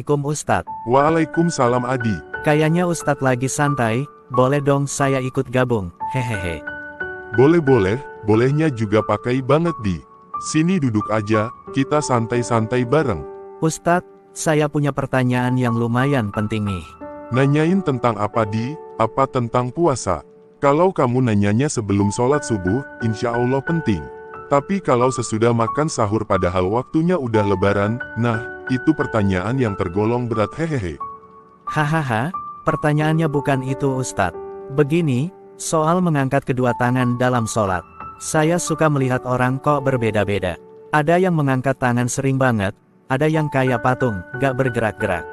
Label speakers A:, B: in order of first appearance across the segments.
A: Assalamualaikum Ustadz.
B: Waalaikumsalam Adi.
A: Kayaknya Ustadz lagi santai, boleh dong saya ikut gabung, hehehe.
B: Boleh, bolehnya juga pakai banget Di. Sini duduk aja, kita santai-santai bareng.
A: Ustadz, saya punya pertanyaan yang lumayan penting nih.
B: Nanyain tentang apa Di? Apa tentang puasa? Kalau kamu nanyanya sebelum sholat subuh, insya Allah penting. Tapi kalau sesudah makan sahur padahal waktunya udah lebaran, nah, itu pertanyaan yang tergolong berat hehehe.
A: Hahaha, pertanyaannya bukan itu Ustadz. Begini, soal mengangkat kedua tangan dalam sholat. Saya suka melihat orang kok berbeda-beda. Ada yang mengangkat tangan sering banget, ada yang kayak patung, gak bergerak-gerak.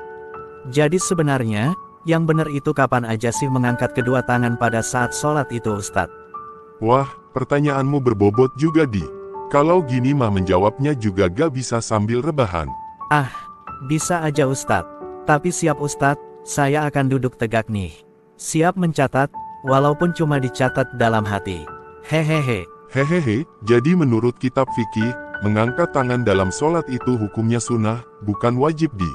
A: Jadi sebenarnya, yang benar itu kapan aja sih mengangkat kedua tangan pada saat sholat itu Ustadz?
B: Wah, pertanyaanmu berbobot juga Di. Kalau gini mah menjawabnya juga gak bisa sambil rebahan.
A: Ah, bisa aja Ustadz. Tapi siap Ustadz, saya akan duduk tegak nih. Siap mencatat, walaupun cuma dicatat dalam hati. Hehehe.
B: Hehehe, jadi menurut kitab fikih, mengangkat tangan dalam sholat itu hukumnya sunnah, bukan wajib Di.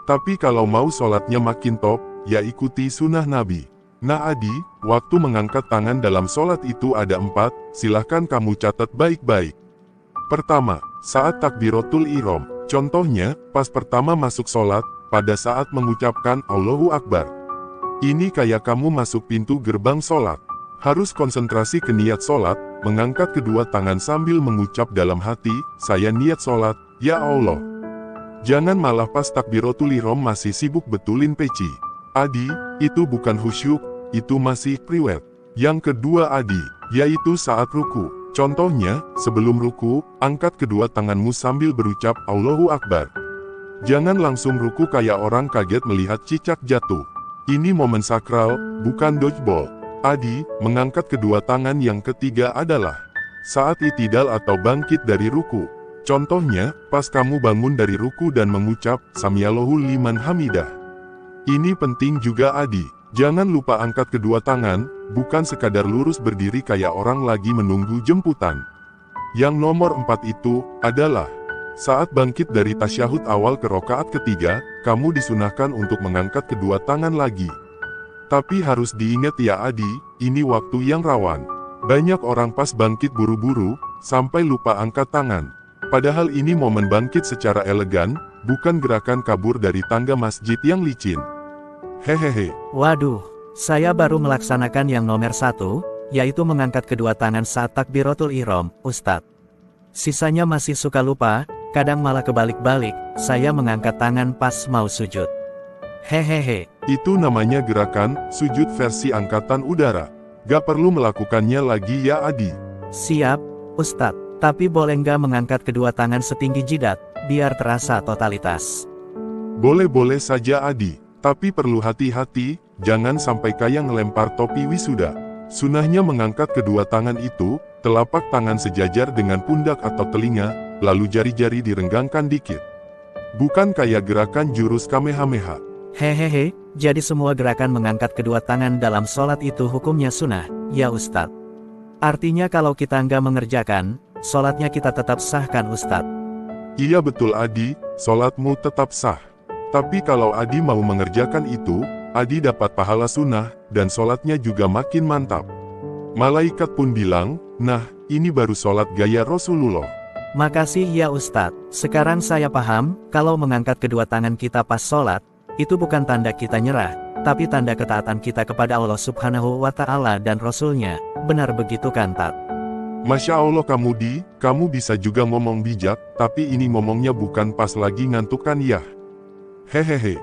B: Tapi kalau mau sholatnya makin top, ya ikuti sunnah Nabi. Nah Adi, waktu mengangkat tangan dalam sholat itu ada 4, silahkan kamu catat baik-baik. Pertama, saat takbiratul ihram. Contohnya, pas pertama masuk sholat, pada saat mengucapkan Allahu Akbar. Ini kayak kamu masuk pintu gerbang sholat. Harus konsentrasi ke niat sholat, mengangkat kedua tangan sambil mengucap dalam hati, saya niat sholat, ya Allah. Jangan malah pas takbiratul ihram masih sibuk betulin peci. Adi, itu bukan khusyuk, itu masih priwet. Yang kedua Adi, yaitu saat ruku. Contohnya, sebelum ruku, angkat kedua tanganmu sambil berucap Allahu Akbar. Jangan langsung ruku kayak orang kaget melihat cicak jatuh. Ini momen sakral, bukan dodgeball. Adi, mengangkat kedua tangan yang ketiga adalah saat itidal atau bangkit dari ruku. Contohnya, pas kamu bangun dari ruku dan mengucap Samiallahu liman hamidah. Ini penting juga Adi. Jangan lupa angkat kedua tangan, bukan sekadar lurus berdiri kayak orang lagi menunggu jemputan. Yang nomor 4 itu, adalah saat bangkit dari tasyahud awal ke rakaat ketiga, kamu disunahkan untuk mengangkat kedua tangan lagi. Tapi harus diingat ya Adi, ini waktu yang rawan. Banyak orang pas bangkit buru-buru, sampai lupa angkat tangan. Padahal ini momen bangkit secara elegan, bukan gerakan kabur dari tangga masjid yang licin. Hehehe.
A: Waduh, saya baru melaksanakan yang nomor 1, yaitu mengangkat kedua tangan saat takbiratul ihram, Ustadz. Sisanya masih suka lupa, kadang malah kebalik-balik, saya mengangkat tangan pas mau sujud. Hehehe.
B: Itu namanya gerakan sujud versi angkatan udara. Gak perlu melakukannya lagi ya Adi.
A: Siap, Ustadz. Tapi boleh nggak mengangkat kedua tangan setinggi jidat, biar terasa totalitas?
B: Boleh-boleh saja Adi. Tapi perlu hati-hati, jangan sampai kayak ngelempar topi wisuda. Sunahnya mengangkat kedua tangan itu, telapak tangan sejajar dengan pundak atau telinga, lalu jari-jari direnggangkan dikit. Bukan kayak gerakan jurus Kamehameha.
A: Hehehe, jadi semua gerakan mengangkat kedua tangan dalam sholat itu hukumnya sunnah, ya Ustadz. Artinya kalau kita nggak mengerjakan, sholatnya kita tetap sah kan Ustadz?
B: Iya betul Adi, sholatmu tetap sah. Tapi kalau Adi mau mengerjakan itu, Adi dapat pahala sunnah, dan sholatnya juga makin mantap. Malaikat pun bilang, nah, ini baru sholat gaya Rasulullah.
A: Makasih ya Ustadz, sekarang saya paham, kalau mengangkat kedua tangan kita pas sholat, itu bukan tanda kita nyerah, tapi tanda ketaatan kita kepada Allah Subhanahu wa Ta'ala dan Rasul-Nya. Benar begitu kan Tat?
B: Masya Allah kamu Di, kamu bisa juga ngomong bijak, tapi ini ngomongnya bukan pas lagi ngantuk kan ya? Hehehe.